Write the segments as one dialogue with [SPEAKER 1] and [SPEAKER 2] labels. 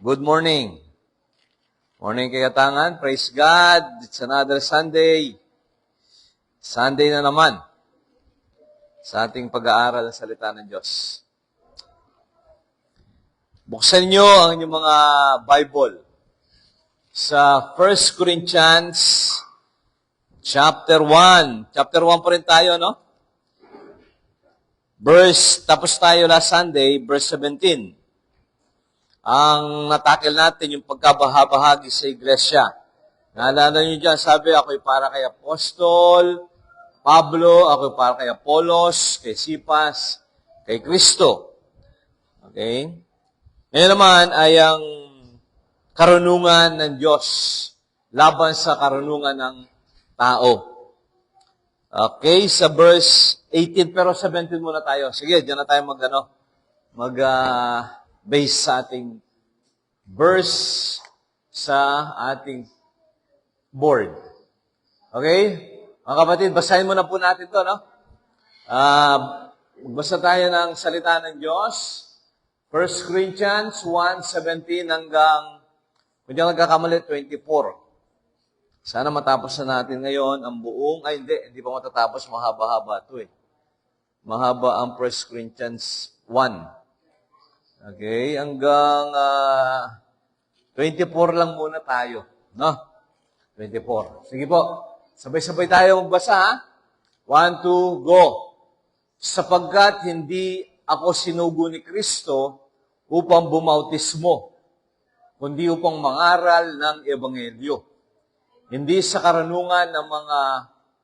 [SPEAKER 1] Good morning. Morning Kayatangan. Praise God. It's another Sunday. Sunday na naman sa ating pag-aaral ng salita ng Diyos. Buksan niyo ang inyong mga Bible sa 1 Corinthians chapter 1. Chapter 1 pa rin tayo, no? Tapos tayo last Sunday, verse 17. Ang natakil natin yung pagkabahabahagi sa iglesia. Naalala nyo dyan, sabi, ako'y para kay Apostol, Pablo, ako'y para kay Apolos, kay Sipas, kay Kristo. Okay? Ngayon naman ay ang karunungan ng Diyos laban sa karunungan ng tao. Okay, sa verse 18, pero 17 muna tayo. Sige, dyan na tayo base sa ating verse sa ating board. Okay? Mga kapatid, basahin muna po natin to, no? Magbasa tayo ng salita ng Diyos. 1 Corinthians 1:17 hanggang, kung di ako nagkakamali, 24. Sana matapos na natin ngayon ang buong, hindi pa matatapos, mahaba-haba ito eh. Mahaba ang 1 Corinthians 1. Okay, hanggang 24 lang muna tayo. No? 24. Sige po, sabay-sabay tayo magbasa, ha? 1, 2, go. Sapagkat hindi ako sinugo ni Kristo upang bumautismo, kundi upang mangaral ng Ebanghelyo. Hindi sa karunungan ng mga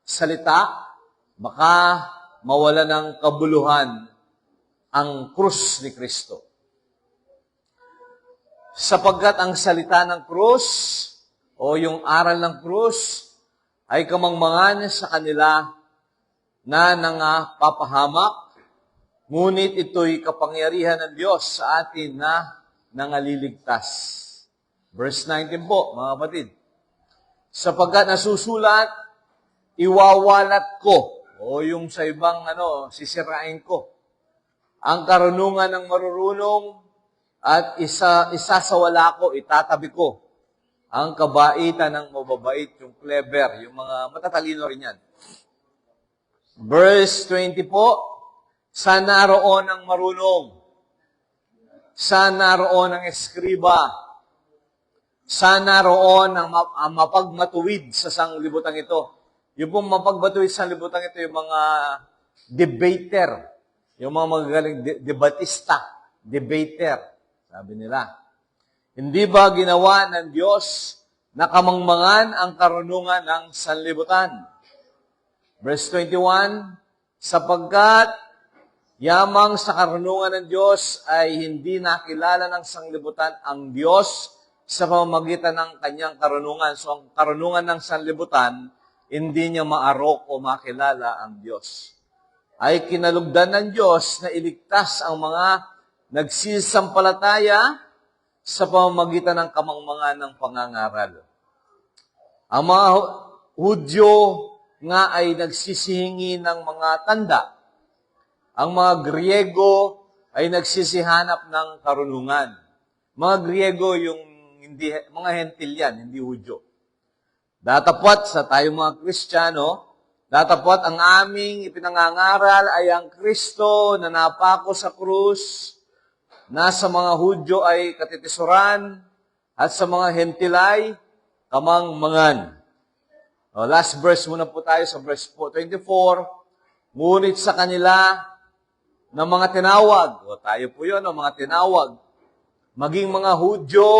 [SPEAKER 1] salita, baka mawala ng kabuluhan ang krus ni Kristo. Sapagkat ang salita ng krus o yung aral ng krus ay kamangmangan sa kanila na nangapapahamak, ngunit ito'y kapangyarihan ng Diyos sa atin na nangaliligtas. Verse 19 po, mga kapatid. Sapagkat nasusulat, iwawalat ko, o yung sa ibang sisirain ko, ang karunungan ng marurunong at isasawala ko, itatabi ko ang kabaitan ng mababait, yung clever, yung mga matatalino rin yan. Verse 20 po, sa naroon ang marunong, sa naroon ang eskriba, sa naroon ang mapagmatuwid sa sanglibutan ito. Yung pong mapagmatuwid sa sanglibutan ito, yung mga debater, yung mga magagaling debatista, debater, sabi nila. Hindi ba ginawa ng Diyos na kamangmangan ang karunungan ng sanlibutan? Verse 21, sapagkat yamang sa karunungan ng Diyos ay hindi nakilala ng sanlibutan ang Diyos sa pamamagitan ng kanyang karunungan. So, ang karunungan ng sanlibutan, hindi niya maarok o makilala ang Diyos. Ay kinalugdan ng Diyos na iligtas ang mga nagsisampalataya sa pamamagitan ng kamangmangan ng pangangaral. Ang mga Hudyo nga ay nagsisihingi ng mga tanda. Ang mga Griego ay nagsisihanap ng karunungan. Mga Griego yung mga hentil yan, hindi Hudyo. Datapwat sa tayong mga Kristiyano, datapwat ang aming ipinangangaral ay ang Kristo na napako sa krus, na sa mga Hudyo ay katitisuran, at sa mga hentilay, kamangmangan. Last verse muna po tayo sa verse 24. Ngunit sa kanila ng mga tinawag, tayo po yun, mga tinawag, maging mga Hudyo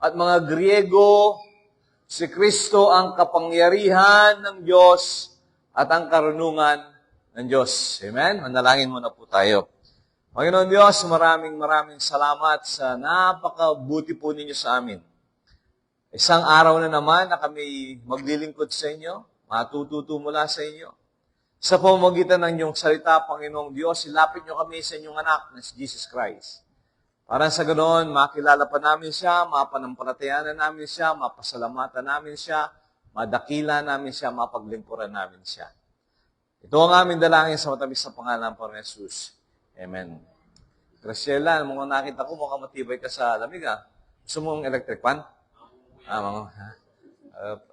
[SPEAKER 1] at mga Griego, si Kristo ang kapangyarihan ng Diyos at ang karunungan ng Diyos. Amen? Manalangin muna po tayo. Panginoon Diyos, maraming salamat sa napakabuti po ninyo sa amin. Isang araw na naman na kami maglilingkod sa inyo, matututo mula sa inyo. Sa pamamagitan ng inyong salita, Panginoong Diyos, ilapit nyo kami sa inyong anak na si Jesus Christ. Para sa ganoon, makilala pa namin siya, mapanampalatayanan namin siya, mapasalamatan namin siya, madakila namin siya, mapaglingkuran namin siya. Ito ang aming dalangin sa matamis na pangalan ng Jesus. Amen. Graciela, mga nakita ko, mukhang matibay ka sa lamig, ha? Gusto mong electric fan? Mga,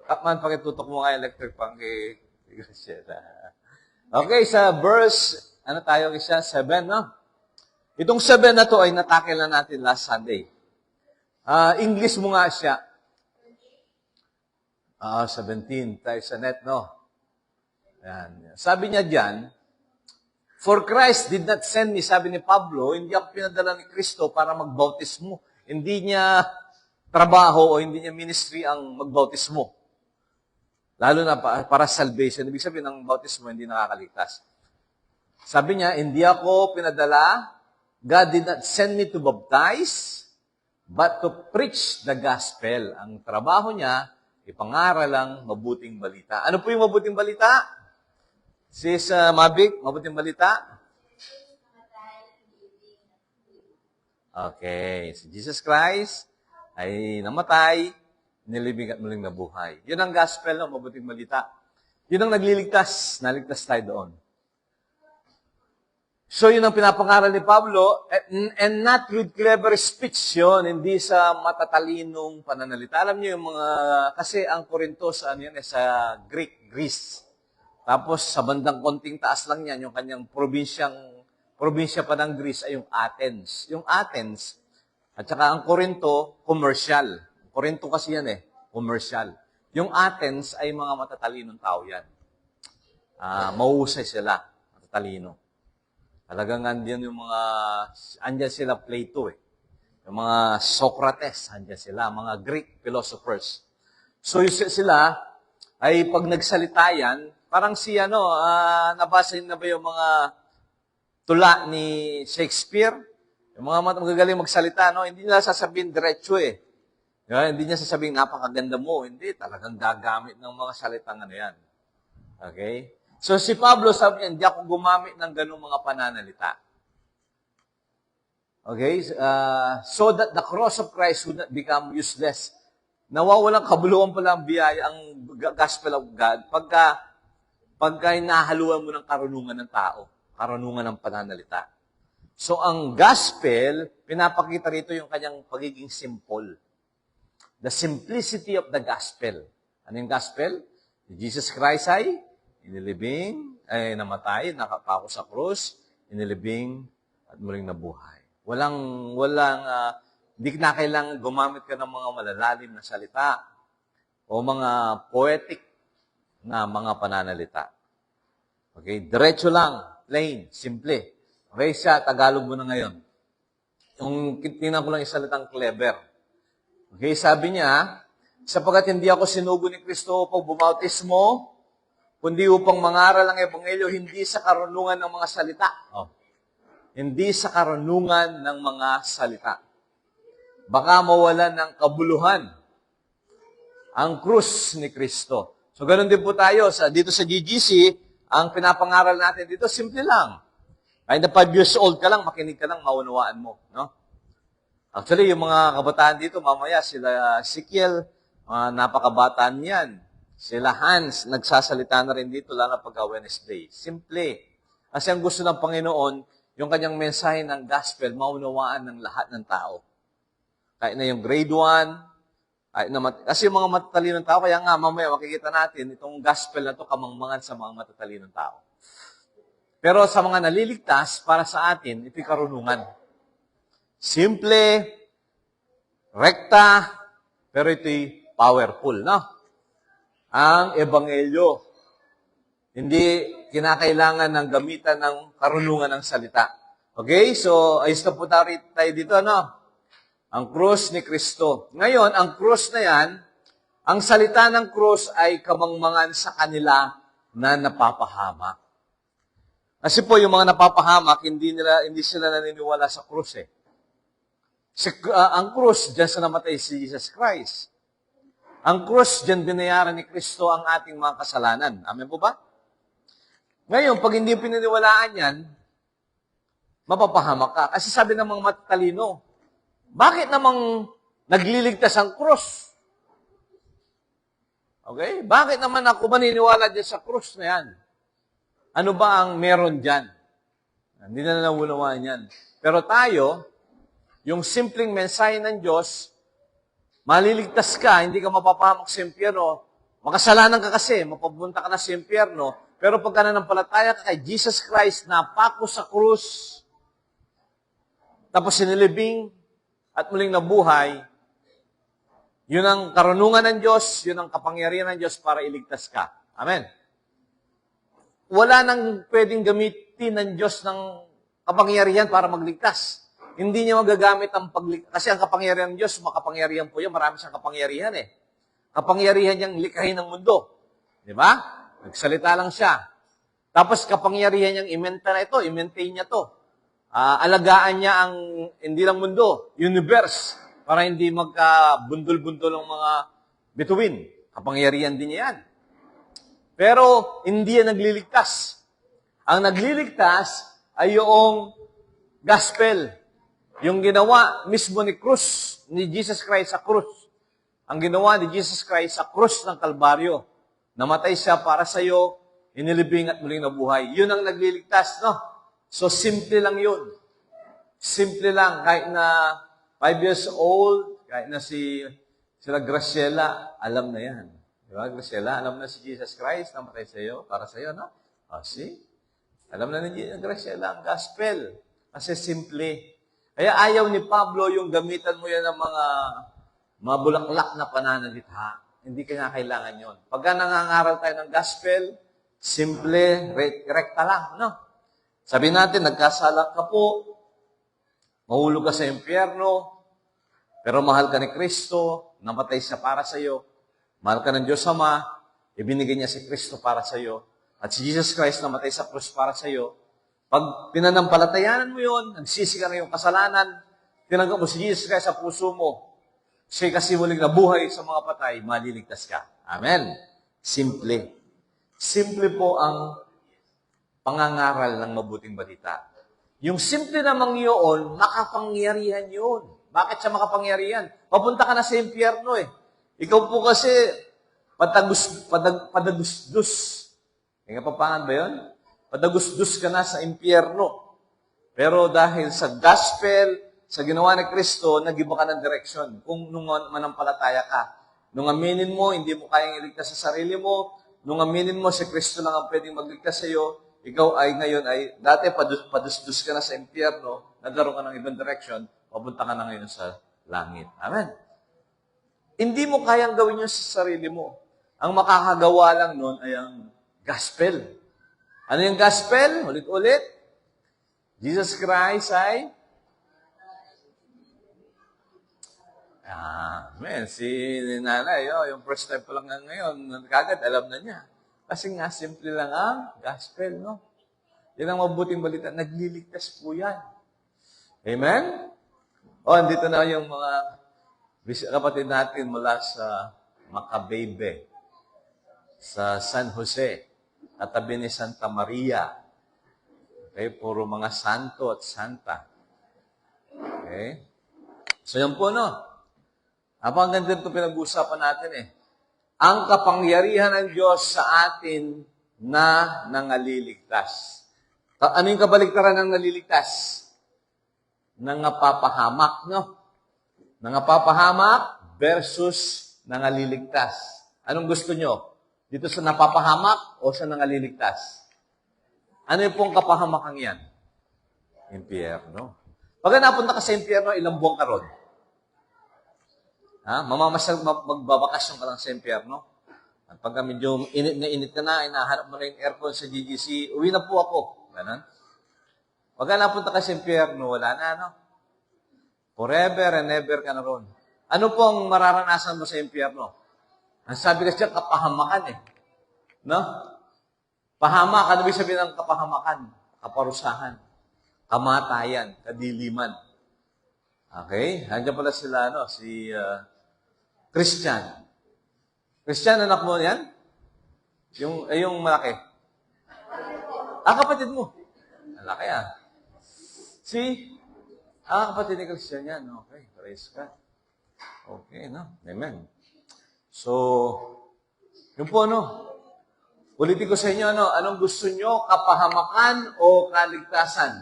[SPEAKER 1] Kapman, pakitutok mo nga electric fan kay Graciela. Okay, sa verse, ano tayo siya? 7, no? Itong 7 na to ay natakil na natin last Sunday. English mo nga siya. 17, tayo sa net, no? Ayan. Sabi niya diyan, for Christ did not send me, sabi ni Pablo, hindi ako pinadala ni Kristo para magbautismo. Hindi niya trabaho o hindi niya ministry ang magbautismo. Lalo na para salvation. Ibig sabihin ng bautismo, hindi nakakaligtas. Sabi niya, hindi ako pinadala, God did not send me to baptize, but to preach the gospel. Ang trabaho niya, ipangaral ang mabuting balita. Ano po yung mabuting balita? Sis Mavic, mabuting balita? Okay. Si Jesus Christ ay namatay, nilibing at muling nabuhay. Yun ang gospel, no? Mabuting balita. Yun ang nagliligtas. Naligtas tayo doon. So, yun ang pinapangaral ni Pablo, and not with clever speech yun, hindi sa matatalinong pananalita. Alam niyo yung mga, kasi ang Corinto sa sa Greece. Tapos, sa bandang konting taas lang yan, yung kanyang probinsya pa ng Greece ay yung Athens. Yung Athens, at saka ang Corinto, commercial. Corinto kasi yan commercial. Yung Athens ay mga matatalinong tao yan. Mahusay sila, matatalino. Talagang andyan yung andyan sila Plato Yung mga Socrates, andyan sila, mga Greek philosophers. So sila, ay pag nagsalita yan, parang nabasa na ba yung mga tula ni Shakespeare? Yung mga magagaling magsalita, no? Hindi nila sasabihin diretso Hindi niya sasabihin, napakaganda mo. Hindi, talagang gagamit ng mga salitang yan. Okay? So si Pablo sabi niya, hindi ako gumamit ng ganung mga pananalita. Okay? So that the cross of Christ would not become useless. Nawawalang kabuluhan pala ang biyaya, ang gospel of God, pagka hinahaluan mo ng karunungan ng tao, karunungan ng pananalita. So ang gospel, pinapakita rito yung kanyang pagiging simple. The simplicity of the gospel. Ano yung gospel? Jesus Christ ay inilibing, namatay, nakapako sa krus, inilibing, at muling nabuhay. Hindi na kailangan gumamit ka ng mga malalalim na salita o mga poetic na mga pananalita. Okay? Diretso lang, plain, simple. Okay, siya, Tagalog mo na ngayon. Yung tingnan ko lang yung salitang clever. Okay, sabi niya, sapagkat hindi ako sinugo ni Kristo upang bumautismo, kundi upang mangaral ang ebanghelyo, hindi sa karunungan ng mga salita. Hindi sa karunungan ng mga salita. Baka mawalan ng kabuluhan ang krus ni Kristo. So, ganun din po tayo. Dito sa GGC, ang pinapangaral natin dito, simple lang. Kahit na 5 years old ka lang, makinig ka lang, maunawaan mo. No? Actually, yung mga kabataan dito, mamaya, sila Ezekiel, napakabataan yan. Sila Hans, nagsasalita na rin dito, lalo pagka Wednesday. Simple. Kasi ang gusto ng Panginoon, yung kanyang mensahe ng gospel, maunawaan ng lahat ng tao. Kahit na yung grade 1, kasi yung mga matatalinong tao, kaya nga mamaya makikita natin, itong gospel na to kamangmangan sa mga matatalinong tao. Pero sa mga naliligtas, para sa atin, ito'y karunungan. Simple, rekta, pero ito'y powerful, no? Ang ebanghelyo. Hindi kinakailangan ng gamitan ng karunungan ng salita. Okay? So, ayos na po tayo dito, no? Ang krus ni Kristo. Ngayon, ang krus na yan, ang salita ng krus ay kamangmangan sa kanila na napapahamak. Kasi po, yung mga napapahamak, hindi sila naniniwala sa krus ang krus, diyan sa namatay si Jesus Christ. Ang krus, diyan binayaran ni Kristo ang ating mga kasalanan. Amen po ba? Ngayon, pag hindi pininiwalaan yan, mapapahamak ka. Kasi sabi ng mga matatalino, bakit namang nagliligtas ang krus? Okay? Bakit naman ako maniniwala dyan sa krus na yan? Ano ba ang meron dyan? Hindi na nawunawaan yan. Pero tayo, yung simpleng mensahe ng Diyos, Maliligtas ka, hindi ka mapapahamak sa impyerno. Makasalanan ka kasi, mapapunta ka na sa impyerno. Pero pagka nananampalataya ka kay Jesus Christ na pako sa krus, tapos sinilibing at muling nabuhay, yun ang karunungan ng Diyos, yun ang kapangyarihan ng Diyos para iligtas ka. Amen. Wala nang pwedeng gamitin ng Diyos ng kapangyarihan para magligtas. Hindi niya magagamit ang pagligtas. Kasi ang kapangyarihan ng Diyos, makapangyarihan po yan. Marami siyang kapangyarihan eh. Kapangyarihan niyang likhain ng mundo. Di ba? Nagsalita lang siya. Tapos kapangyarihan niyang i-maintain niya to. Alagaan niya ang, hindi lang mundo, universe, para hindi magkabundol-bundol ang mga bituin. Kapangyarihan din niya yan. Pero hindi yan nagliligtas. Ang nagliligtas ay yung gospel. Yung ginawa mismo ni Jesus Christ sa krus. Ang ginawa ni Jesus Christ sa krus ng Kalbaryo. Namatay siya para sa iyo, inilibing at muling nabuhay. Yun ang nagliligtas, no? So, simple lang yun. Simple lang. Kahit na 5 years old, kahit na sila Graciela, alam na yan. Di ba, Graciela? Alam na si Jesus Christ, namatay sa iyo, para sa iyo, no? See? Alam na ni Graciela ang gospel. Kasi simple. Kaya ayaw ni Pablo yung gamitan mo yan ng mga mabulaklak na pananalita. Hindi kaya kailangan yon. Pagka nangangaral tayo ng gospel, simple, rekta lang, no? Sabi natin, nagkasala ka po, mahulog ka sa impyerno, pero mahal ka ni Kristo, namatay siya para sa iyo, mahal ka ng Diyos Ama, ibinigay niya si Kristo para sa iyo, at si Jesus Christ namatay sa krus para sa iyo. Pag pinanampalatayanan mo yun, nagsisi ka na yung kasalanan, tinanggap mo si Jesus Christ sa puso mo, siya kasi muling nabuhay sa mga patay, maliligtas ka. Amen. Simple. Simple po ang pangangaral ng mabuting balita. Yung simple namang yun, makapangyarihan yun. Bakit siya makapangyarihan? Papunta ka na sa impyerno eh. Ikaw po kasi, padagusdus. Yung kapapangan ba yun? Padagusdus ka na sa impyerno. Pero dahil sa gospel, sa ginawa ni Kristo, nag-iba ka ng direksyon. Kung nung manampalataya ka, nung aminin mo, hindi mo kayang iligtas sa sarili mo, nung aminin mo, si Kristo lang ang pwedeng magligtas sa iyo, ikaw ay ngayon dati padusdus ka na sa impyerno, nagkaroon ka ng ibang direction, papunta ka na ngayon sa langit. Amen. Hindi mo kayang gawin yun sa sarili mo. Ang makakagawa lang nun ay ang gospel. Ano yung gospel? Ulit-ulit. Jesus Christ ay si nanay, yung first time pa lang ngayon, kagad alam na niya. Kasi nga, simple lang ang gospel, no? Yan ang mabuting balita. Nagliligtas po yan. Amen? Andito na yung mga kapatid natin mula sa Macabebe, sa San Jose, katabi ni Santa Maria. Okay? Puro mga santo at santa. Okay? So, yan po, no? Ang ganda ito pinag-uusapan natin eh. Ang kapangyarihan ng Diyos sa atin na nangaliligtas. Ano yung kabaligtaran ng naliligtas? Nangapapahamak, no? Nangapapahamak versus nangaliligtas. Anong gusto nyo? Dito sa napapahamak o sa nangaliligtas? Ano yung pong kapahamakang yan? Impyerno. Pag napunta ka sa impyerno, ilang buwan ka ron? Magbabakasyon ka lang sa impyerno. At pagka medyo init ka na, inahanap mo na yung aircon sa GGC, uwi na po ako. Ganun. Pagka napunta ka sa impyerno, wala na, no? Forever and ever ka na ron. Ano po ang mararanasan mo sa impyerno? Ang sabi kasi kapahamakan eh. No? Pahamak, ano ibig sabihin ng kapahamakan? Kaparusahan. Kamatayan. Kadiliman. Okay? Nandiyan pala sila, si Christian. Christian, anak mo yan? Yung malaki. Kapatid mo. Malaki kapatid ni Christian yan. Okay, praise God. Okay, no? Amen. So, yun po, ulitin ko sa inyo, anong gusto nyo? Kapahamakan o kaligtasan?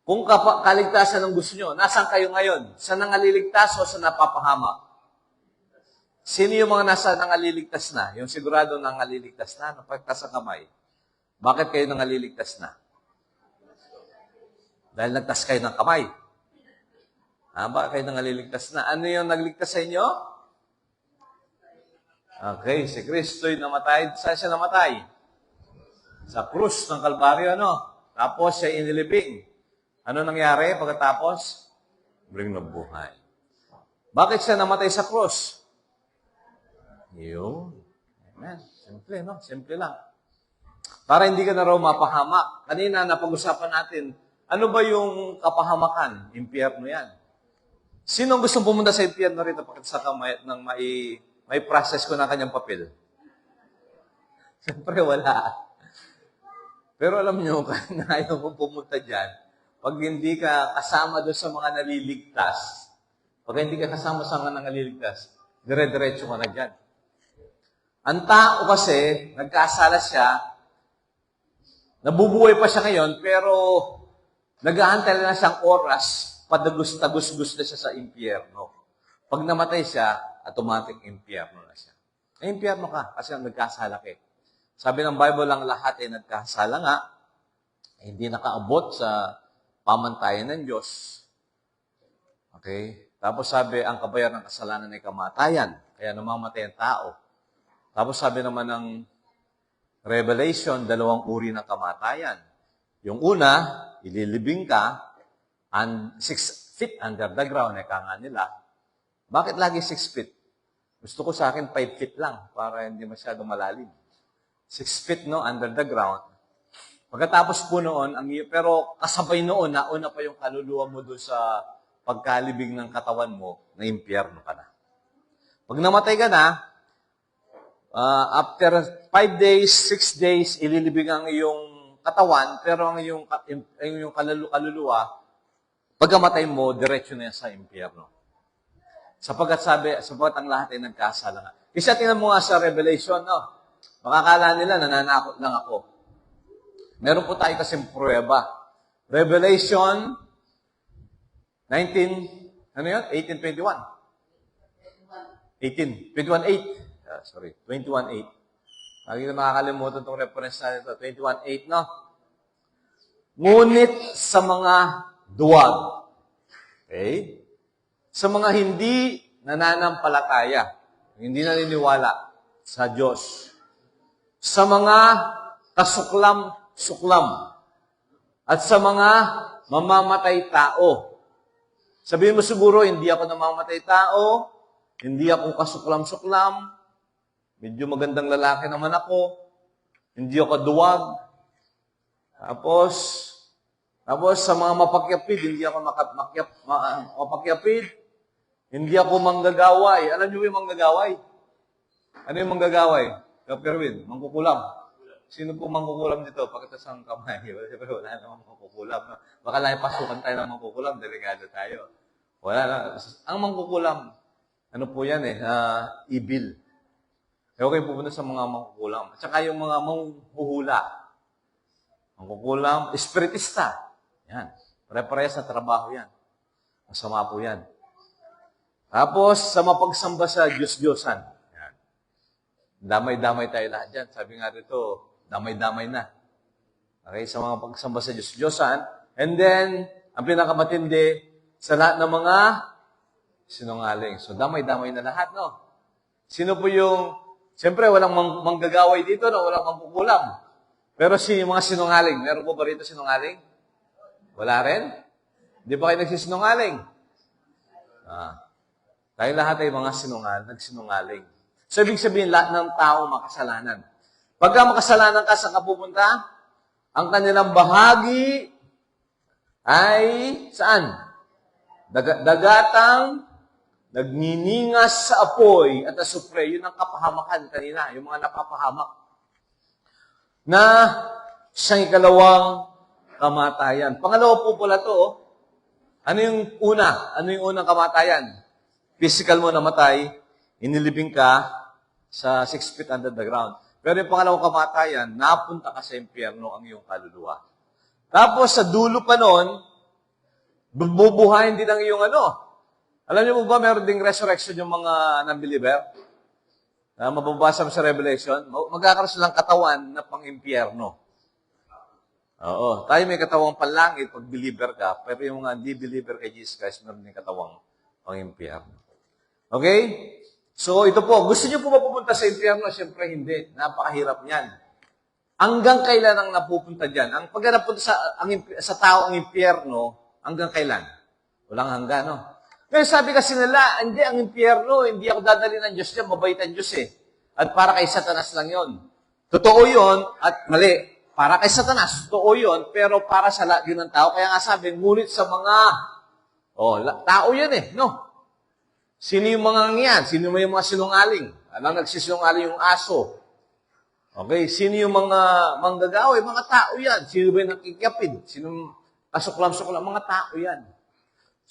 [SPEAKER 1] Kung kaligtasan ang gusto nyo, nasaan kayo ngayon? Sa nangaliligtas o sa napapahamak? Sino yung mga nasa nangaliligtas na? Yung sigurado nangaliligtas na, napagtas sa kamay. Bakit kayo nangaliligtas na? Dahil nagtas kayo ng kamay. Bakit kayo nangaliligtas na? Ano yung nagligtas sa inyo? Okay, si Kristo'y namatay. Saan siya namatay? Sa krus ng Kalbaryo, ano? Tapos siya inilibing. Ano nangyari pagkatapos? Bring na buhay. Bakit siya namatay sa krus? Yun. Amen. Simple, no? Simple lang. Para hindi ka na raw mapahamak. Kanina, napag-usapan natin, ano ba yung kapahamakan? Impyerno yan. Sino gusto pumunta sa impyerno rito pakita nang may process ko na kanyang papel? Siyempre, wala. Pero alam nyo, kung ayaw mo pumunta dyan, pag hindi ka kasama doon sa mga naliligtas, pag hindi ka kasama sa mga naliligtas, dire-diretso ka na dyan. Ang tao kasi, nagkasala siya, nabubuhay pa siya ngayon, pero naghahantay na siyang oras, padagos-tagos-gus na siya sa impyerno. Pag namatay siya, automatic impyerno na siya. Impyerno ka, kasi nagkasala ka. Sabi ng Bible, ang lahat ay nagkasala nga, hindi nakaabot sa pamantayan ng Diyos. Okay? Tapos sabi, ang kabayaran ng kasalanan ay kamatayan, kaya namamatay ang tao. Tapos sabi naman ng Revelation, 2 uri ng kamatayan. Yung una, ililibing ka, and 6 feet under the ground, nga nila. Bakit lagi 6 feet? Gusto ko sa akin 5 feet lang, para hindi masyado malalim. 6 feet, no, under the ground. Pagkatapos po noon, pero kasabay noon, nauna pa yung kaluluwa mo doon sa pagkalibing ng katawan mo, na impyerno ka na. Pag namatay ka na, after 5 days, 6 days, ililibing ang iyong katawan, pero ang iyong kaluluwa, pagkamatay mo, diretso na yan sa impyerno. Sapagkat ang lahat ay nagkasala nga. Kasi tingnan mo nga sa Revelation, no? Makakala nila, nananakot lang ako. Meron po tayo kasing pruweba. Revelation 19, ano yun? 18:21. 21:8. Sorry, 21:8. Lagi na makakalimutan itong reference na ito. 21:8, no? Ngunit sa mga duwag, okay? Sa mga hindi nananampalataya, hindi naniniwala sa Diyos, sa mga kasuklam-suklam, at sa mga mamamatay tao. Sabihin mo siguro, hindi ako namamatay tao, hindi ako kasuklam-suklam, medyo magandang lalaki naman ako. Hindi ako duwag. Tapos sa mga mapakyapid, hindi ako mapakyapid. Hindi ako manggagaway. Alam niyo yung manggagaway? Ano yung manggagaway? Kapirwin, mangkukulam. Sino po mangkukulam dito? Pagkatas ang kamay. Siyempre, wala namang mangkukulam. Baka lang pasukan tayo ng mangkukulam, delikado tayo. Wala na. Ang mangkukulam, ano po yan evil. Okay, pupunta sa mga mangkukulam. At saka yung mga manghuhula. Mangkukulam, espiritista. Yan. Pare-parehas na trabaho yan. Masama po yan. Tapos, sa mapagsamba sa Diyos-Diyosan. Yan. Damay-damay tayo lahat dyan. Sabi nga rito, damay-damay na. Okay, sa mga pagsamba sa Diyos-Diyosan. And then, ang pinakamatindi, sa lahat ng mga sinungaling. So, damay-damay na lahat, no? Sino po yung siyempre, walang manggagaway dito, no? Walang mangkukulam. Pero mga sinungaling, meron po ba rito sinungaling? Wala rin? Hindi ba kayo nagsisinungaling? Tayo lahat ay mga nagsinungaling. So, ibig sabihin, lahat ng tao makasalanan. Pagka makasalanan ka, saan ka pupunta? Ang kanilang bahagi ay saan? Dagatang nagniningas sa apoy at asupre. Yun ang kapahamakan kanina, yung mga napapahamak. Na siyang ikalawang kamatayan. Pangalawa po pala to, ano yung una? Ano yung unang kamatayan? Physical mo namatay, inilibing ka sa 6 feet under the ground. Pero yung pangalawang kamatayan, napunta ka sa impyerno ang iyong kaluluwa. Tapos sa dulo pa noon, Bubuhayin din ang iyong ano. Alam niyo po ba, meron ding resurrection yung mga non-believer? Mababasa mo sa Revelation, magkakaroon silang katawan na pang-impyerno. Oo. Tayo may katawang panlangit pag believer ka, pero yung mga hindi believer kay Jesus Christ, meron din katawang pang-impyerno. Okay? So, ito po. Gusto niyo po ba pupunta sa impyerno? Siyempre, hindi. Napakahirap niyan. Hanggang kailan ang napupunta dyan? Ang pag napunta sa tao ang impyerno, hanggang kailan? Walang hanggan, no? Kaya sabi kasi nila, hindi, ang impyerno, hindi ako dadali ng Diyos dyan, mabait ang Diyos eh. At para kay Satanas lang yon. Totoo yon at mali. Para kay Satanas, totoo yon, pero para sa lahat yun ng tao. Kaya nga sabi, ngunit sa mga, tao yan eh, no? Sino yung mga yan? Sino yung mga sinungaling? Alam, nagsisinungaling yung aso. Okay, sino yung mga manggagawa? Mga tao yan. Sino ba yung nakikapid? Sino kasuklam-suklam? Mga tao yan.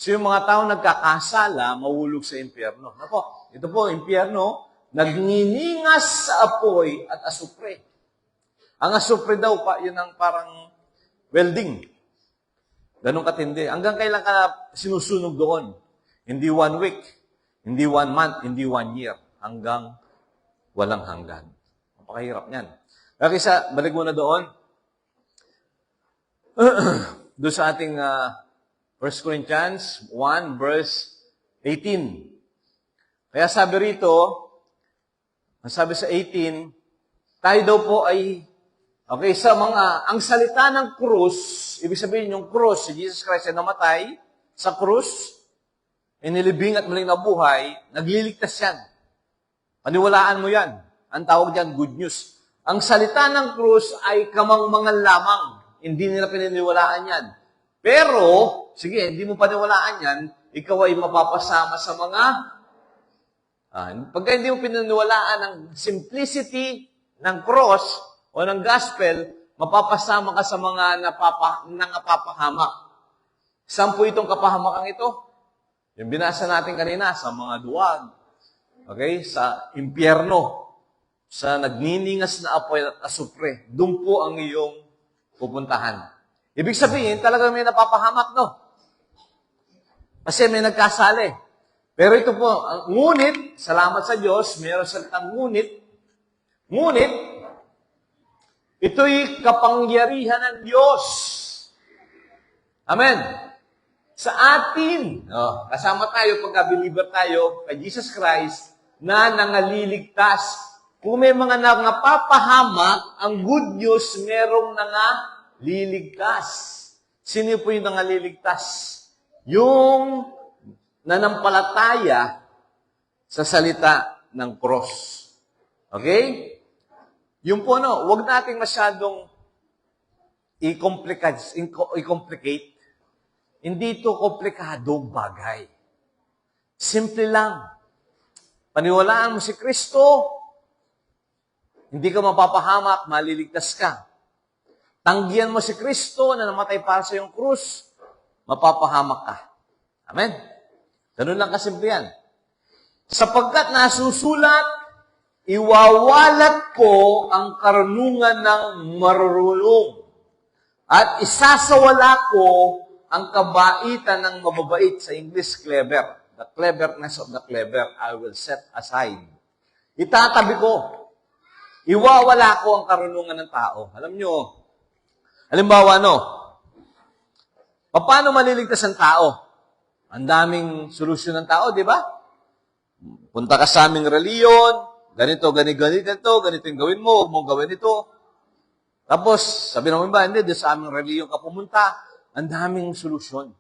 [SPEAKER 1] So yung mga tao nagkakasala, mahulog sa impyerno. Nako, ito po, impyerno, nagniningas sa apoy at asupre. Ang asupre daw, yun ang parang welding. Ganun katindi. Hanggang kailan ka sinusunog doon? Hindi 1 week, hindi 1 month, hindi 1 year. Hanggang walang hanggan. Napakahirap niyan. Kaya balik muna doon. Doon sa ating 1 Corinthians 1 verse 18. Kaya sabi rito, sabi sa 18, tayo daw po ay, okay, ang salita ng krus, ibig sabihin yung krus, si Jesus Christ ay namatay sa krus, inilibing at muling nabuhay, nagliligtas yan. Paniwalaan mo yan. Ang tawag dyan, good news. Ang salita ng krus ay kamangmangan lamang. Hindi nila pininiwalaan yan. Pero, sige, hindi mo paniwalaan yan, ikaw ay mapapasama sa mga, pagka hindi mo pininiwalaan ang simplicity ng cross o ng gospel, mapapasama ka sa mga nangapapahamak. Saan po itong kapahamakang ito? Yung binasa natin kanina, sa mga duwag, okay, sa impyerno, sa nagniningas na apoy at asupre, doon po ang iyong pupuntahan. Ibig sabihin, talagang may napapahamak, no? Kasi may nagkasali. Pero ito po, ngunit, salamat sa Diyos, mayroon salitang ngunit, ito'y kapangyarihan ng Diyos. Amen. Sa atin, kasama tayo, pagka-believer tayo, kay Jesus Christ, na nangaliligtas. Kung may mga nangapapahamak, ang good news, merong nangaliligtas. Sino po yung nangaliligtas? Yung nanampalataya sa salita ng cross. Okay? Yung po, huwag nating masyadong i-complicate. Hindi ito komplikadong bagay. Simple lang. Paniwalaan mo si Kristo, hindi ka mapapahamak, maliligtas ka. Tanggihan mo si Kristo na namatay para sa iyong krus, mapapahamak ka. Amen? Ganun lang kasimple yan. Sapagkat nasusulat, iwawalat ko ang karunungan ng marurunong at isasawala ko ang kabaitan ng mababait, sa English, clever. The cleverness of the clever, I will set aside. Itatabi ko. Iwawala ko ang karunungan ng tao. Alam nyo, halimbawa, paano maliligtas ang tao? Ang daming solusyon ng tao, di ba? Punta ka sa aming reliyon, ganito yung gawin mo, huwag mong gawin ito. Tapos, sabi naman ba, hindi, sa aming reliyon ka pumunta, ang daming solusyon.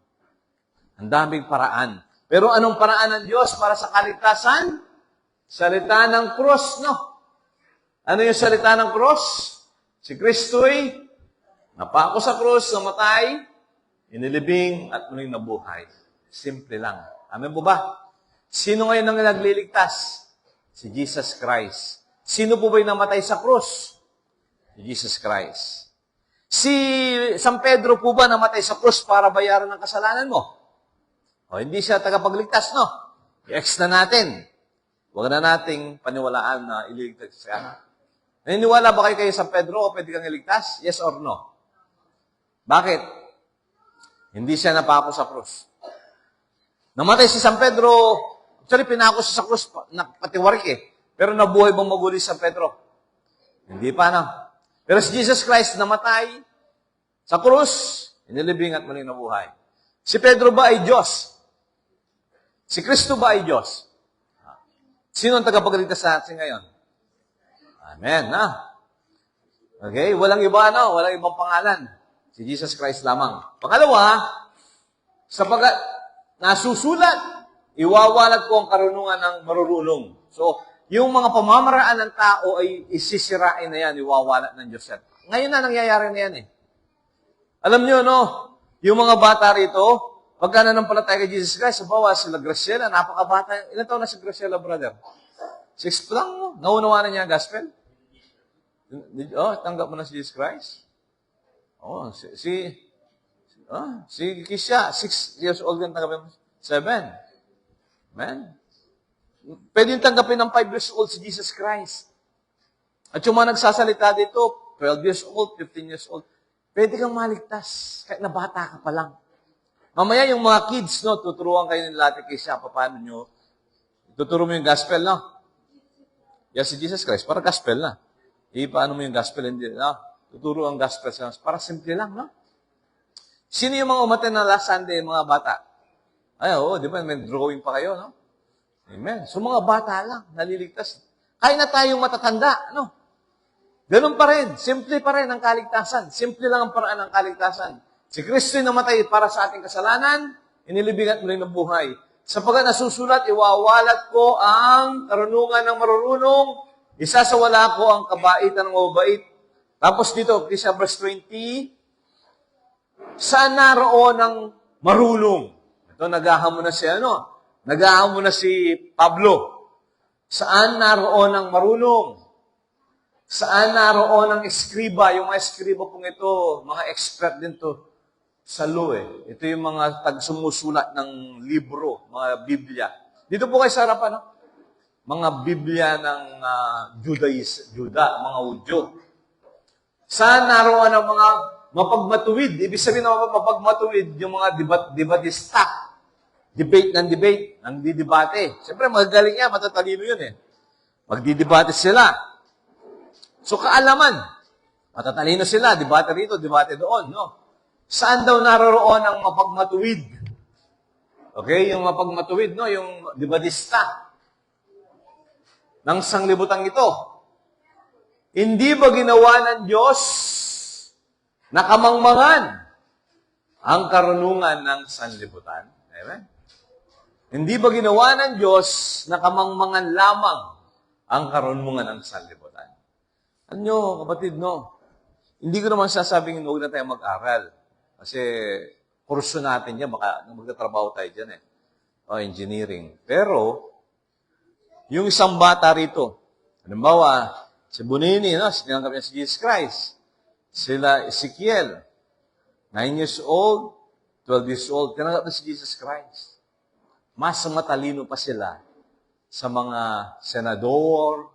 [SPEAKER 1] Ang daming paraan. Pero anong paraan ng Diyos para sa kaligtasan? Salita ng cross, no? Ano yung salita ng cross? Si Kristo'y napako sa cross, namatay, inilibing, at muling nabuhay. Simple lang. Amen po ba? Sino ngayon ang nagliligtas? Si Jesus Christ. Sino po ba yung namatay sa cross? Si Jesus Christ. Si San Pedro po ba namatay sa cross para bayaran ng kasalanan mo? O hindi siya tagapagligtas, no? I-ex na natin. Huwag na nating paniwalaan na ililigtas ka. Naniniwala ba kayo kay San Pedro o pwede kang iligtas? Yes or no? Bakit? Hindi siya napako sa krus. Namatay si San Pedro, actually pinako siya sa krus, patiwarik eh. Pero nabuhay bang maguli si San Pedro? Hindi pa na. Pero si Jesus Christ namatay sa krus, inilibing at muling nabuhay. Si Pedro ba ay Diyos? Si Kristo ba ay Diyos? Sino ang tagapagligtas sa atin ngayon? Amen, na. Okay, walang iba, no? Walang ibang pangalan. Si Jesus Christ lamang. Pangalawa, sapagat nasusulat, iwawalat ko ang karunungan ng marurunong. So, yung mga pamamaraan ng tao ay isisirain na yan, iwawalat ng Diyos yan. Ngayon na nangyayari na yan eh. Alam nyo, no? Yung mga bata rito, pagka nanampalataya kay Jesus Christ, sabawa sila Graciela, napakabata. Ilan taon na si Graciela, brother? 6 pa lang, no? Naunawa na niya ang gospel? Tanggap mo na si Jesus Christ? Si Kisha, 6 years old yan, tanggapin mo. 7. Man. Pwede yung tanggapin ng 5 years old si Jesus Christ. At yung mga nagsasalita dito, 12 years old, 15 years old, pwede kang maligtas, kahit na bata ka pa lang. Mamaya yung mga kids, no, tuturuan kayo nila Ate Kisha, paano nyo, tuturo mo yung gospel, no? Yes, si Jesus Christ, para gospel na. Paano mo yung gospel, hindi, no? Tuturo ang gospel sa para simple lang, no? Sino yung mga umaten na last Sunday, mga bata? Ay, di ba, may drawing pa kayo, no? Amen. So, mga bata lang, naliligtas. Kaya na tayong matatanda, no? Ganun pa rin. Simple pa rin ang kaligtasan. Simple lang ang paraan ng kaligtasan. Si Kristo ay namatay para sa ating kasalanan, inilibing at muling nabuhay. Sapagat nasusulat, iwawalat ko ang karunungan ng marurunong, isasawala ko ang kabaitan ng mababait. Tapos dito, Ecclesiastes verse 20, saan naroon ang marunong? Ito, naghahamon na si Naghahamon na si Pablo. Saan naroon ang marunong? Saan naroon ang eskriba? Yung mga eskriba pong ito, mga expert din to sa law eh. Ito yung mga tagsumusulat ng libro, mga Biblia. Dito po kayo sa harapan, no? Mga Biblia ng Juda, mga Hudyo. Saan naroon ang mga mapagmatuwid? Ibig sabihin ng mapagmatuwid, yung mga debatista. Debate, nagdidebate. Siyempre, magagaling yan, matatalino yun eh. Magdidebate sila. So, kaalaman. Matatalino sila, debate rito, debate doon, no? Saan daw naroroon ang mapagmatuwid? Okay, yung mapagmatuwid, no? Yung debatista ng sanglibutang ito. Hindi ba ginawa ng Diyos na kamangmangan ang karunungan ng sanlibutan? Amen? Hindi ba ginawa ng Diyos na kamangmangan lamang ang karunungan ng sanlibutan? Ano nyo, kapatid, no? Hindi ko naman sasabing huwag na tayo mag-aral. Kasi kurso natin yan, baka magtatrabaho tayo dyan eh. O, engineering. Pero, yung isang bata rito, halimbawa, si Bonini, no? Sinanggap niya si Jesus Christ. Sila Ezekiel, 9 years old, 12 years old, tinanggap na si Jesus Christ. Mas matalino pa sila sa mga senador,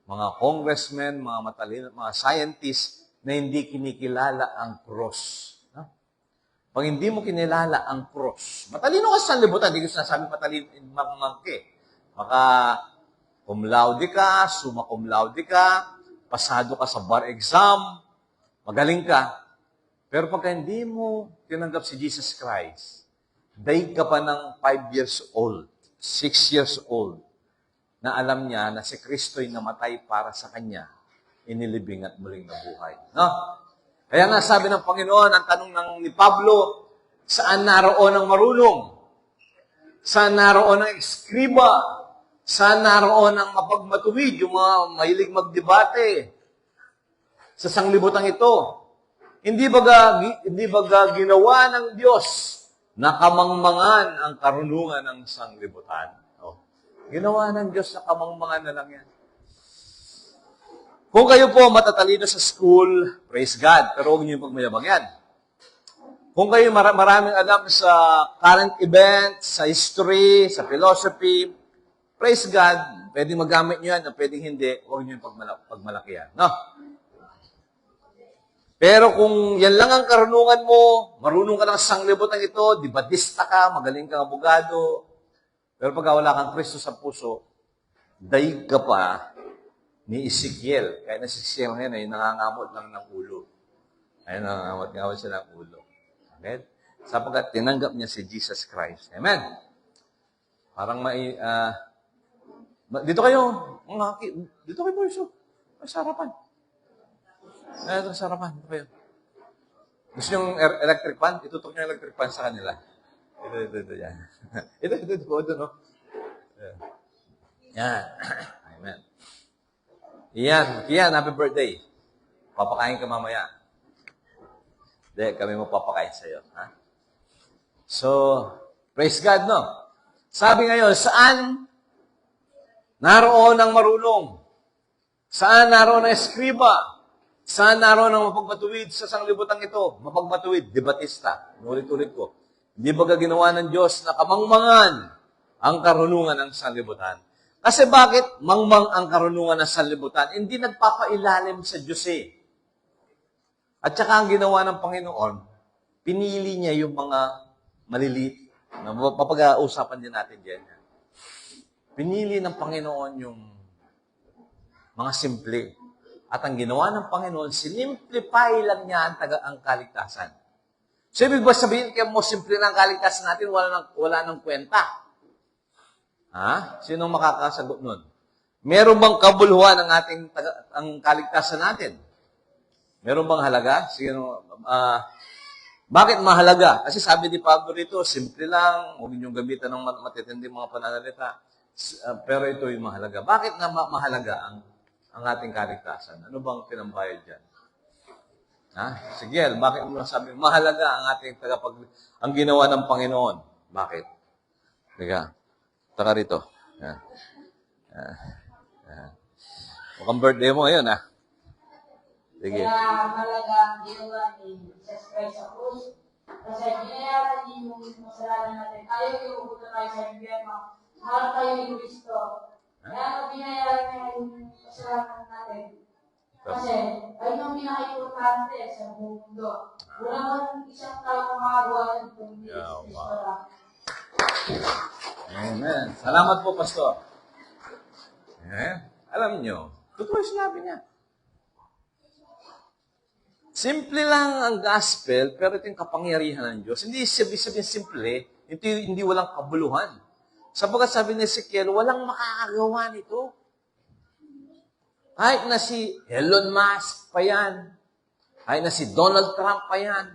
[SPEAKER 1] mga congressmen, mga matalino, mga scientists na hindi kinikilala ang cross. No? Pag hindi mo kinilala ang cross, matalino ka sa libutan, hindi ko sinasabi matalino, mamangke. Maka cum laude ka, summa cum laude ka, pasado ka sa bar exam, magaling ka. Pero pagka hindi mo tinanggap si Jesus Christ, daig ka pa ng 5 years old, 6 years old, na alam niya na si Kristo'y namatay para sa kanya, inilibing at muling nabuhay. No? Kaya nga sabi ng Panginoon, ang tanong ni Pablo, saan naroon ang marunong? Saan naroon ang eskriba? Saan naroon ang mapagmatuwid, yung mga mahilig magdebate sa sanglibutang ito? Hindi ba ginawa ng Diyos na kamangmangan ang karunungan ng sanglibutan? Ginawa ng Diyos na kamangmangan na lang yan. Kung kayo po matatalino sa school, praise God, pero huwag niyo yung pagmayabang yan. Kung kayo maraming alam sa current events, sa history, sa philosophy, praise God, pwedeng magamit niyo yan, o pwedeng hindi, huwag niyo yung pagmalaki yan. No? Pero kung yan lang ang karunungan mo, marunong ka ng sanglibutan ito, debatista ka, magaling kang abogado, pero pag wala kang Kristo sa puso, daig ka pa ni Ezekiel. Kaya na si Ezekiel ngayon ay nangangamot lang ng ulo. Ay nangangamot siya ng ulo. Okay? Sapagkat tinanggap niya si Jesus Christ. Amen? Parang dito kayo, dito kayo, boys. Sa harapan. Ito sa harapan. Dito kayo. Gusto nyo electric fan? Itutok nyo yung electric fan sa kanila. Ito, yan. Ito, no? Yan. Amen. Kian, happy birthday. Papakain ka mamaya. Hindi, kami mo papakain sa'yo. Ha? So, praise God, no? Sabi ngayon, saan naroon ang marunong? Saan naroon ang eskriba? Saan naroon ang mapagmatuwid sa sanglibutan ito? Mapagmatuwid, debatista. Ulit-ulit ko. Hindi ba ginawa ng Diyos na kamangmangan ang karunungan ng sanlibutan? Kasi bakit mangmang ang karunungan ng sanlibutan? Hindi nagpapailalim sa Diyos eh. At saka ang ginawa ng Panginoon, pinili niya yung mga maliliit. Papag-uusapan din natin diyan. Pinili ng Panginoon yung mga simple. At ang ginawa ng Panginoon, sinimplify lang niya ang kaligtasan. So, ibig ba sabihin, kaya mo simple na ang kaligtasan natin, wala nang kwenta? Ha? Sinong makakasagot nun? Meron bang kabuluhan ang kaligtasan natin? Meron bang halaga? Bakit mahalaga? Kasi sabi ni Pablo rito, simple lang, huwag ninyong gamitan ng matitinding mga pananalita. Pero ito yung mahalaga. Bakit na mahalaga ang ating kaligtasan? Ano bang pinambayad dyan? Ha? Sige, bakit mo sabi mahalaga ang ating ang ginawa ng Panginoon? Bakit? Teka, taka rito. Mukhang birthday mo ngayon, ha? Sige.
[SPEAKER 2] Kaya mahalaga ang ginawa ni Jesus Christ sa krus. Kasi binayaran niya yung kasalanan natin. Tayo yung uputo tayo sa impyerno. Mahal tayo ni Kristo. Kaya binayaran niya yung kasalanan natin. Kasi ayun ang pinaka-importante sa buong mundo. Wala man isang tao makagawa ng kundi si Kristo lang.
[SPEAKER 1] Amen. Salamat po, Pastor. Alam niyo, totoo yung sinabi niya. Simple lang ang gospel, pero ito yung kapangyarihan ng Diyos. Hindi sabihin simple, hindi walang kabuluhan. Sapagkat sabi ni Ezekiel, walang makakagawa nito. Kahit na si Elon Musk pa yan, kahit na si Donald Trump pa yan,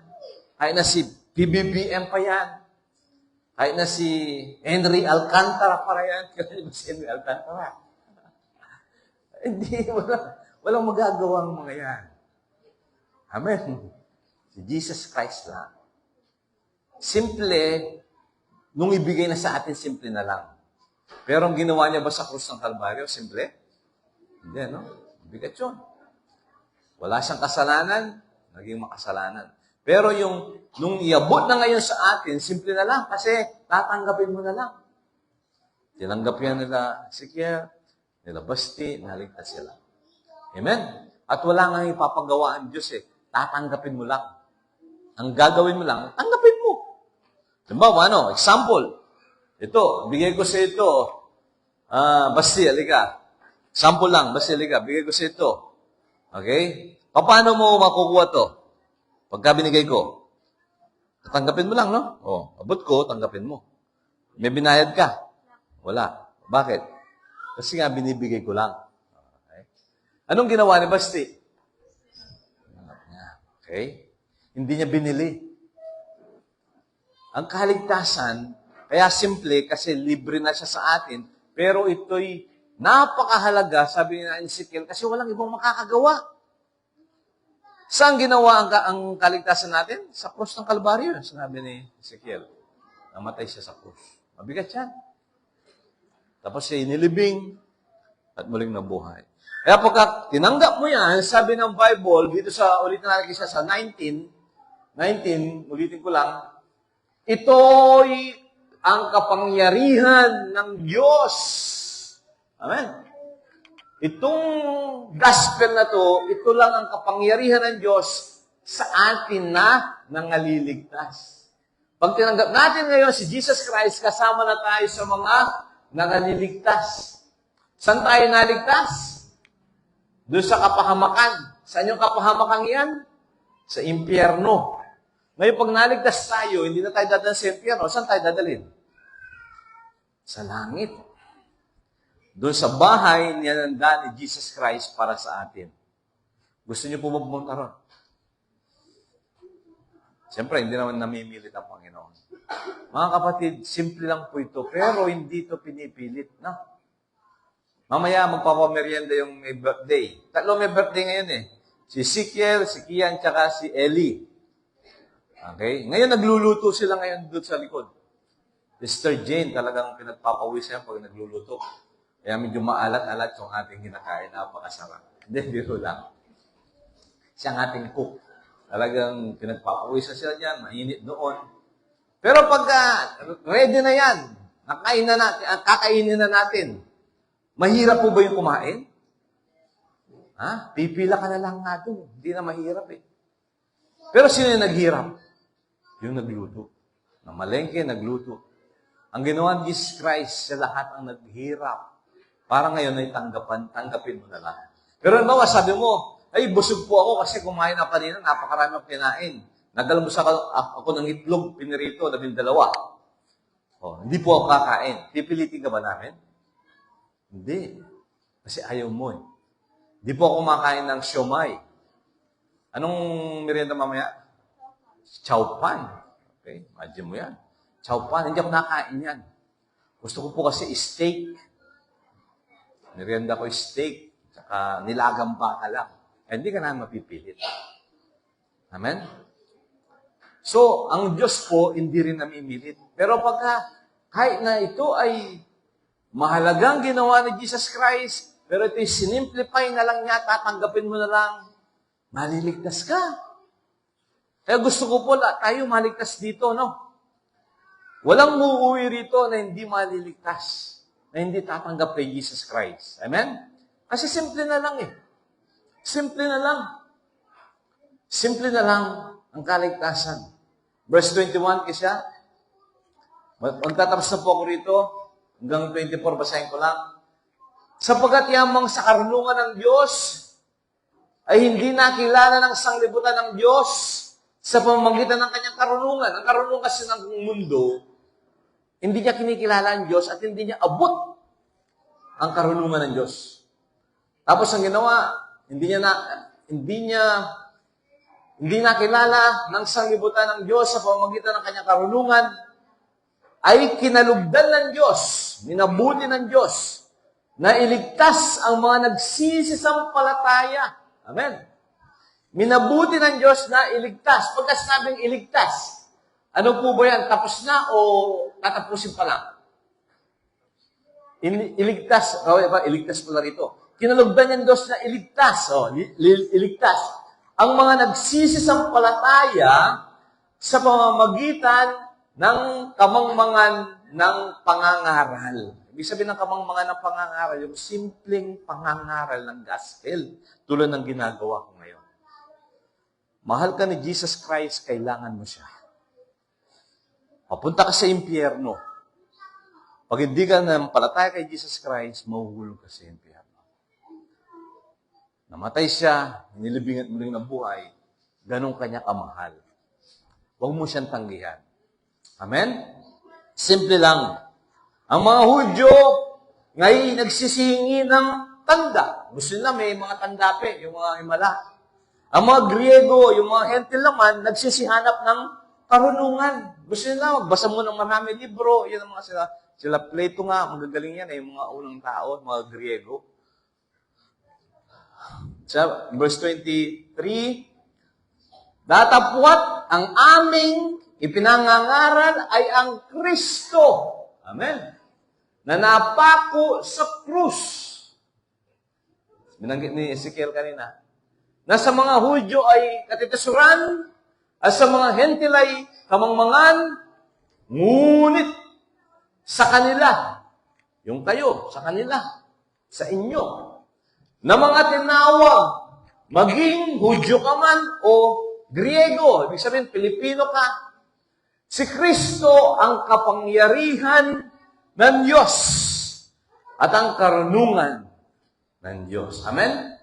[SPEAKER 1] kahit na si PBBM pa yan, kahit na si Henry Alcantara pa yan, kasi si Henry Alcantara. Hindi, walang magagawa ang mga yan. Amen. Si Jesus Christ lang. Simple, nung ibigay na sa atin, simple na lang. Pero ang ginawa niya ba sa krus ng Kalbaryo, simple? Hindi, no? Bigat yun. Wala siyang kasalanan, naging makasalanan. Pero nung iabot na ngayon sa atin, simple na lang kasi tatanggapin mo na lang. Tinanggap yan nila Ezekiel, nila Basti, naligtas sila. Amen? At wala nga ipapagawa ang Diyos eh. Tatanggapin mo lang. Ang gagawin mo lang, tanggapin mo. Diba, example. Ito, bigay ko sa ito. Basti, alika. Sample lang, Basti, alika. Bigay ko sa ito. Okay? Paano mo makukuha to? Pagka binigay ko. Tanggapin mo lang, no? Abot ko, tanggapin mo. May binayad ka? Wala. Bakit? Kasi nga, binibigay ko lang. Okay? Anong ginawa ni Basti? Okay? Hindi niya binili. Ang kaligtasan, kaya simple kasi libre na siya sa atin, pero ito'y napakahalaga, sabi ni Ezekiel, kasi walang ibang makakagawa. Saan ginawa ang kaligtasan natin? Sa krus ng Kalbaryo, sinabi ni Ezekiel. Namatay siya sa krus. Mabigat yan. Tapos siya inilibing at muling nabuhay. Kaya pagka tinanggap mo yan, sabi ng Bible, dito sa, ulitin natin siya sa 19, ulitin ko lang, ito'y ang kapangyarihan ng Diyos. Amen. Itong gospel na to, ito lang ang kapangyarihan ng Diyos sa atin na nangaliligtas. Pag tinanggap natin ngayon si Jesus Christ, kasama na tayo sa mga nangaliligtas. Saan tayo naligtas? Doon sa kapahamakan. Saan yung kapahamakan yan? Sa impyerno. Ngayon, pag naligtas tayo, hindi na tayo dadalhin sa impyerno. Saan tayo dadalhin? Sa langit. Doon sa bahay niyananda ni Jesus Christ para sa atin. Gusto niyo po pumunta ron? Siyempre, hindi naman namimilit ang Panginoon. Mga kapatid, simple lang po ito, pero hindi ito pinipilit. No? Mamaya, magpapamerienda yung may birthday. Tatlo may birthday ngayon eh. Si Ezekiel, si Kian, tsaka si Eli. Okay? Ngayon, nagluluto sila ngayon doon sa likod. Sister Jane, talagang pinagpapawis yan pag nagluluto. Kaya medyo maalat-alat yung ating kinakain. Napakasarap. Hindi, biro lang. Siya ang ating cook. Talagang pinagpapawis na sila dyan, mainit doon. Pero pagka ready na yan, kakainin na natin, mahirap po ba yung kumain? Ha? Pipila ka na lang nga doon. Hindi na mahirap eh. Pero sino yung naghirap? Yung nagluto. Na malengke, nagluto. Ang ginawa ni Jesus Christ, sa lahat ang naghirap. Para ngayon ay tanggapin mo na lang. Pero naman, sabi mo, ay, busog po ako kasi kumain na kanina, napakarami ang kinain. Nagdalamos ako ng itlog, pinirito, 12. Oh, hindi po ako kakain. Pipilitin ka ba namin? Hindi. Kasi ayaw mo eh. Hindi po ako kumakain ng siomay. Anong merienda mamaya? Chow pan. Okay, imagine mo yan. Chow pan, hindi ako nakain yan. Gusto ko po kasi steak. Merienda ko steak. Tsaka nilagang baka lang. Hindi ka na mapipilit. Amen? So, ang Diyos po, hindi rin namimilit. Pero pagka, kahit na ito ay mahalagang ginawa ni Jesus Christ, pero ito'y sinimplify na lang niya, tatanggapin mo na lang, maliligtas ka. Kaya gusto ko po tayo maligtas dito, no? Walang muuwi rito na hindi maliligtas, na hindi tatanggap kay Jesus Christ. Amen? Kasi simple na lang eh. Simple na lang. Simple na lang ang kaligtasan. Verse 21 kasi magtatapos na po ako rito. Hanggang 24, basahin ko lang. Sapagkat yamang sa karunungan ng Diyos ay hindi nakilala ng sanglibutan ng Diyos sa pamamagitan ng kanyang karunungan. Ang karunungan kasi ng mundo, hindi niya kinikilala ang Diyos at hindi niya abot ang karunungan ng Diyos. Tapos ang ginawa, hindi nakilala ng sanglibutan ng Diyos sa pamamagitan ng kanyang karunungan, ay kinalugdan ng Diyos, minabuti ng Diyos, na iligtas ang mga nagsisisampalataya. Amen. Minabuti ng Diyos na iligtas. Pagka sinabing iligtas, ano po ba yan? Tapos na o tatapusin pa lang? Iligtas. Iligtas pala rito. Kinalugdan ng Diyos na iligtas. Iligtas. Ang mga nagsisisampalataya sa pamamagitan ng kamangmangan ng pangangaral. Ibig sabihin ng kamangmangan ng pangangaral, yung simpleng pangangaral ng gospel, tulad ng ginagawa ko ngayon. Mahal ka ni Jesus Christ, kailangan mo siya. Papunta ka sa impyerno. Pag hindi ka nampalataya kay Jesus Christ, mahuhulog ka sa impyerno. Namatay siya, nilibing at muling nabuhay, ganun kanya kamahal. Huwag mo siyang tanggihan. Amen? Simple lang. Ang mga Hudyo, ngayon nagsisihingi ng tanda. Gusto nila may mga tandape, yung mga himala. Ang mga Griego, yung mga Hentil naman, nagsisihanap ng karunungan. Gusto nila, magbasa mo ng marami libro. Yan ang mga sila Plato nga, magagaling yan, yung mga unang tao, mga Griego. Sa verse 23, datapwat ang aming ipinangangaral ay ang Kristo. Amen. Na napako sa krus. Binanggit ni Ezekiel kanina. Na sa mga Hudyo ay katitasuran, at sa mga Hentil ay kamangmangan, ngunit sa kanila, yung kayo, sa kanila, sa inyo, na mga tinawag, maging Hudyo ka man o Griego, ibig sabihin, Pilipino ka. Si Kristo ang kapangyarihan ng Diyos at ang karunungan ng Diyos. Amen?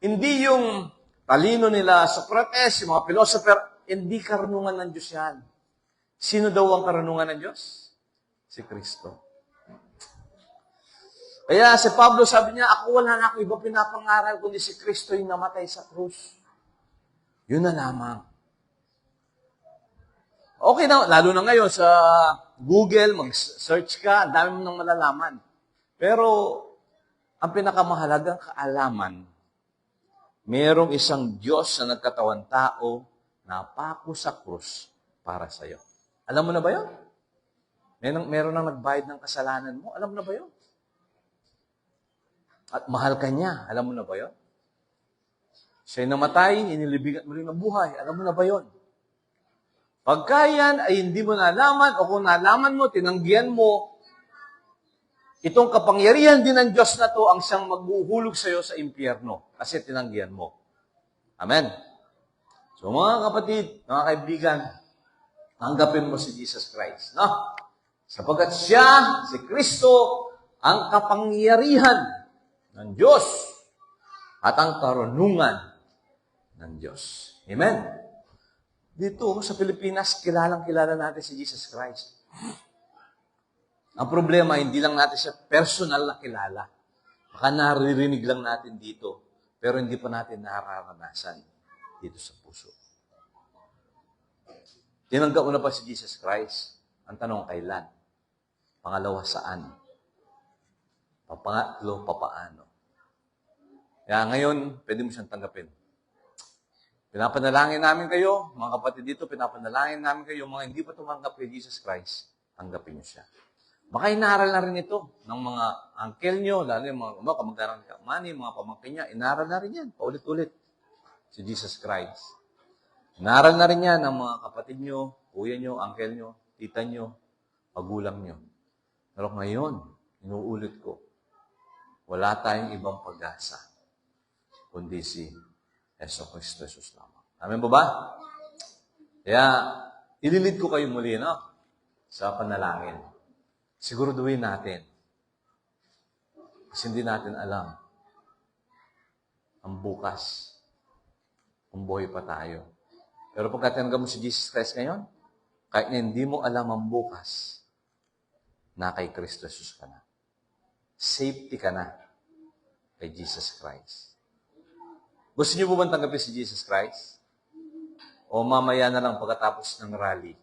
[SPEAKER 1] Hindi yung talino nila, Socrates, yung mga philosopher, hindi karunungan ng Diyos yan. Sino daw ang karunungan ng Diyos? Si Kristo. Kaya si Pablo sabi niya, ako wala na ako iba pinapangaral kundi si Kristo yung namatay sa krus. Yun na lamang. Okay na, lalo na ngayon sa Google, mag-search ka, ang dami mo nang malalaman. Pero, ang pinakamahalagang kaalaman, merong isang Diyos na nagkatawan tao na pako sa krus para sa iyo. Alam mo na ba yun? Meron nang nagbayad ng kasalanan mo. Alam mo na ba yun? At mahal ka niya. Alam mo na ba yun? Siya'y namatay, inilibing at muling nabuhay. Alam mo na ba yun? Pagka yan ay hindi mo nalaman o kung nalaman mo, tinanggihan mo, itong kapangyarihan din ng Diyos na to ang siyang maghuhulog sa iyo sa impyerno kasi tinanggihan mo. Amen? So mga kapatid, mga kaibigan, tanggapin mo si Jesus Christ. No? Sapagkat siya, si Kristo, ang kapangyarihan ng Diyos at ang karunungan ng Diyos. Amen? Dito sa Pilipinas, kilalang-kilala natin si Jesus Christ. Ang problema, hindi lang natin siya personal na kilala. Baka naririnig lang natin dito, pero hindi pa natin nararanasan dito sa puso. Tinanggap mo na ba si Jesus Christ? Ang tanong, kailan? Pangalawa, saan? Pangatlo, papaano? Kaya ngayon, pwede mo siyang tanggapin. Pinapanalangin namin kayo, mga kapatid dito, pinapanalangin namin kayo, mga hindi pa tumanggap kay Jesus Christ, tanggapin niyo siya. Baka inaral na rin ito ng mga uncle nyo, lalo yung mga kamag-aral ka, mga pamangkin niya, inaral na rin yan, paulit-ulit, si Jesus Christ. Inaral na rin yan ng mga kapatid nyo, kuya nyo, uncle nyo, tita nyo, magulang nyo. Pero ngayon, inuulit ko, wala tayong ibang pag-asa, kundi si Jesucristo Jesus lamang. Amen po ba? Kaya, ililid ko kayo muli, no? Sa panalangin. Siguraduhin natin. Kasi hindi natin alam ang bukas. Kung buhay pa tayo. Pero pagka tinanggap mo si Jesus Christ ngayon, kahit na hindi mo alam ang bukas, na kay Kristo Jesus ka na. Safety ka na kay Jesus Christ. Gusto niyo po ba tanggapin si Jesus Christ? O mamaya na lang pagkatapos ng rally?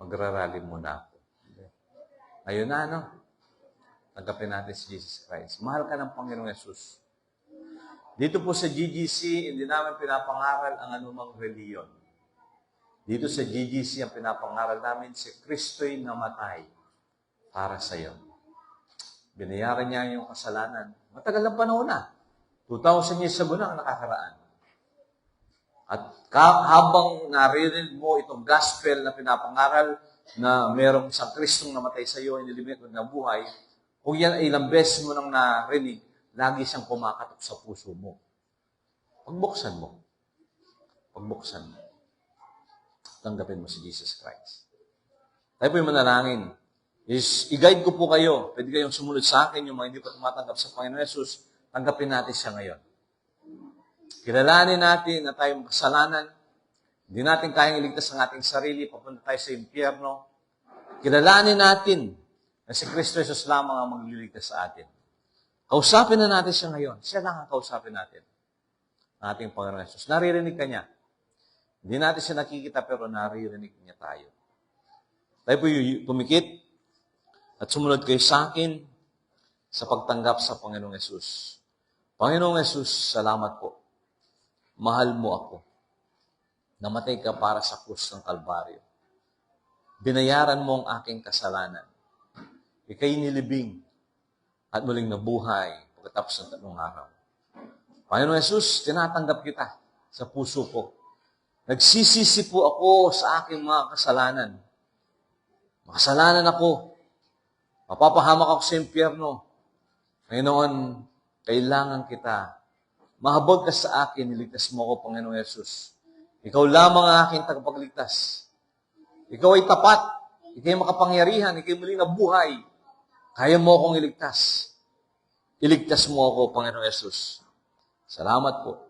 [SPEAKER 1] Magra-rally muna ako. Ayun na, no? Tanggapin natin si Jesus Christ. Mahal ka ng Panginoong Yesus. Dito po sa GGC, hindi namin pinapangaral ang anumang reliyon. Dito sa GGC, ang pinapangaral namin, si Kristo'y namatay para sa iyo. Binayaran niya yung kasalanan. Matagal ng panahon na. 2,000 years ago na ang nakakaraan. At habang naririnig mo itong gospel na pinapangaral na merong isang Kristong namatay sa iyo, inilibing at nabuhay, kung yan ay ilang beses mo nang narinig, lagi siyang kumakatok sa puso mo. Pagbuksan mo. Pagbuksan mo. Tanggapin mo si Jesus Christ. Tayo po yung manalangin. I-guide ko po kayo. Pwede kayong sumunod sa akin, yung mga hindi pa tumatanggap sa Panginoon Yesus, tanggapin natin siya ngayon. Kilalanin natin na tayong kasalanan. Hindi natin kayang iligtas ang ating sarili, papunta tayo sa impyerno. Kilalanin natin na si Kristo Jesus lamang ang magliligtas sa atin. Kausapin na natin siya ngayon. Siya lang ang kausapin natin. Ang ating Panginoon Jesus. Naririnig ka niya. Hindi natin siya nakikita pero naririnig niya tayo. Tayo po pumikit at sumunod kayo sa akin sa pagtanggap sa Panginoong Jesus. Panginoong Jesus, salamat po. Mahal mo ako. Namatay ka para sa krus ng Kalbaryo. Binayaran mo ang aking kasalanan. Ika'y nilibing at muling nabuhay pagkatapos ng 3 araw. Panginoon Jesus, tinatanggap kita sa puso ko. Nagsisisi po ako sa aking mga kasalanan. Makasalanan ako. Mapapahamak ako sa impyerno. Panginoon, kailangan kita. Mahabag ka sa akin, niligtas mo ako, Panginoon Jesus. Ikaw lamang ang aking tagapagligtas. Ikaw ay tapat. Ikaw ay makapangyarihan. Ikaw ay muling nabuhay. Kaya mo akong iligtas. Iligtas mo ako, Panginoong Yesus. Salamat po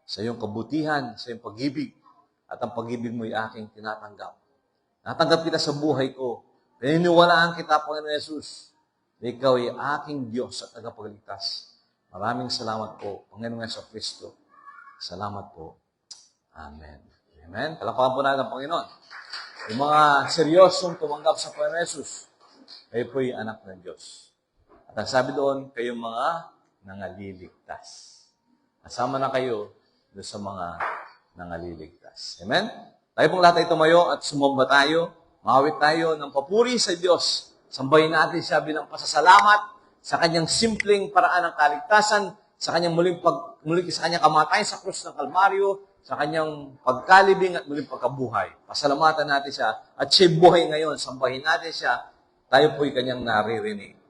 [SPEAKER 1] sa iyong kabutihan, sa iyong pag-ibig, at ang pag-ibig mo ay aking tinatanggap. Natanggap kita sa buhay ko. Pininiwalaan kita, Panginoong Yesus, na ikaw ay aking Diyos at tagapagligtas. Maraming salamat po, Panginoong Yesus Kristo. Salamat po. Amen. Amen. Palakpakan po natin ang Panginoon. Yung mga seryosong tumanggap sa Panginoon Yesus, kayo po yung anak ng Diyos. At ang sabi doon, kayong mga nangaliligtas. Kasama na kayo doon sa mga nangaliligtas. Amen? Tayo pong lahat ay tumayo at sumamba tayo. Mawit tayo ng papuri sa Diyos. Sambahin natin siya bilang pasasalamat sa kanyang simpleng paraan ng kaligtasan, sa kanyang muling sa kanyang kamatayan sa krus ng Kalbaryo, sa kanyang pagkalibing at muling pagkabuhay. Pasalamatan natin siya at siya'y buhay ngayon. Sambahin natin siya. Tayo po'y kanyang naririnig.